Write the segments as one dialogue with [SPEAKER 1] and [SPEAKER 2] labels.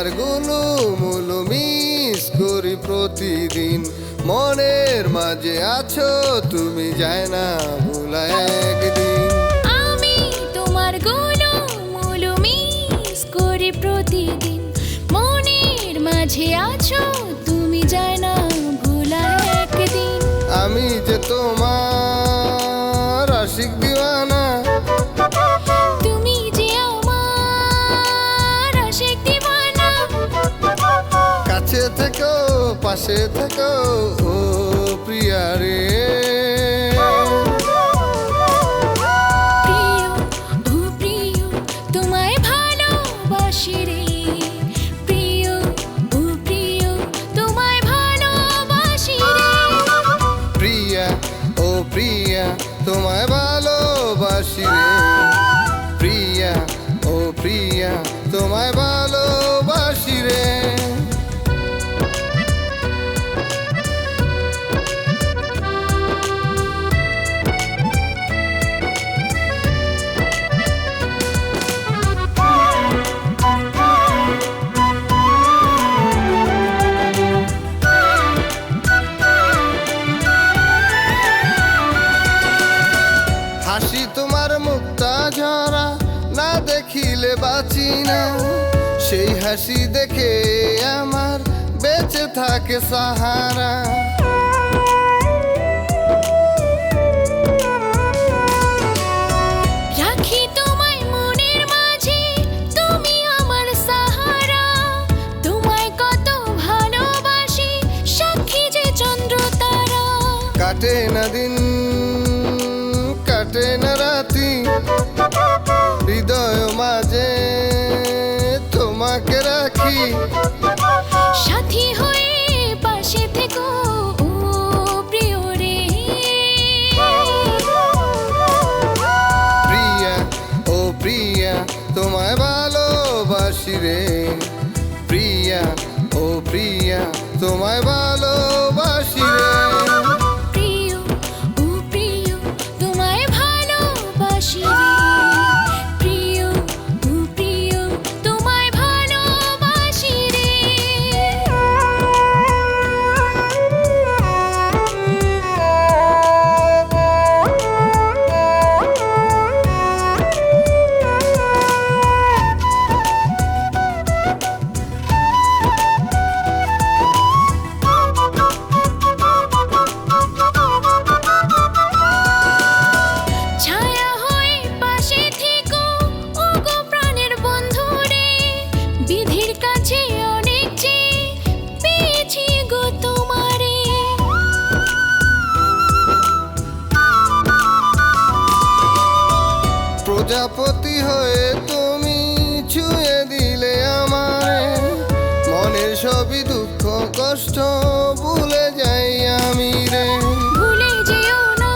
[SPEAKER 1] তোমার গুলুমুলু মিস করি প্রতিদিন। মনের মাঝে আছো তুমি, যায় না ভোলা একদিন।
[SPEAKER 2] আমি তোমার গুলুমুলু মিস করি প্রতিদিন। মনের মাঝে আছো তুমি, যায় না ভোলা একদিন।
[SPEAKER 1] আমি যে তোমার আশিক দিওয়ানা,
[SPEAKER 2] তুমি যে আমার আশিক দিওয়ানা।
[SPEAKER 1] কাছে থেকো পাশে থেকো ও প্রিয়া রে।
[SPEAKER 2] প্রিয় ও প্রিয় তোমায় ভালোবাসি রে। প্রিয় ও প্রিয় তোমায় ভালোবাসি রে।
[SPEAKER 1] প্রিয়া ও প্রিয়া তোমায় ভালোবাসি রে। প্রিয়া ও প্রিয়া তোমায় ভালোবাসি রে। হাসি তোমার মুক্তা ঝরা, না দেখিলে বাঁচি না। সেই হাসি দেখে আমার বেঁচে থাকে সাহারা।
[SPEAKER 2] রাখি তোমায় মনের মাঝে, তুমি আমার সাহারা। তোমায় কত ভালোবাসি, সাক্ষী যে চন্দ্র তারা।
[SPEAKER 1] কাটে না দিন কাটে না রাতি, হৃদয় মাঝে তোমাকে রাখি।
[SPEAKER 2] সাথী হয়ে পাশে থেকো ও প্রিয় রে।
[SPEAKER 1] প্রিয়া ও প্রিয়া তোমায় ভালোবাসি রে। প্রিয়া ও প্রিয়া তোমায় ভালোবাসি রে।
[SPEAKER 2] প্রিয় ও প্রিয় তোমায় ভালোবাসি রে। প্রিয় ও প্রিয় তোমায় ভালোবাসি রে। ছায়া হয়ে পাশে থেকো ও গো প্রাণের বন্ধু রে। বিধির কাছে অনেক চেয়ে পেয়েছি গো তোমারে।
[SPEAKER 1] প্রজাপতি হয়ে তুমি ছুঁয়ে দিলে আমারে। মনের সবই দুঃখ কষ্ট ভুলে যাই আমি রে।
[SPEAKER 2] ভুলে যেও না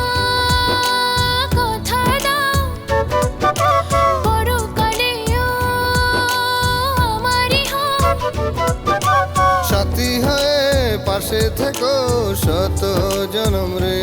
[SPEAKER 2] কথা দাও, পরকালেও আমারই হও।
[SPEAKER 1] সাথী হয়ে পাশে থেকো শত জনম রে।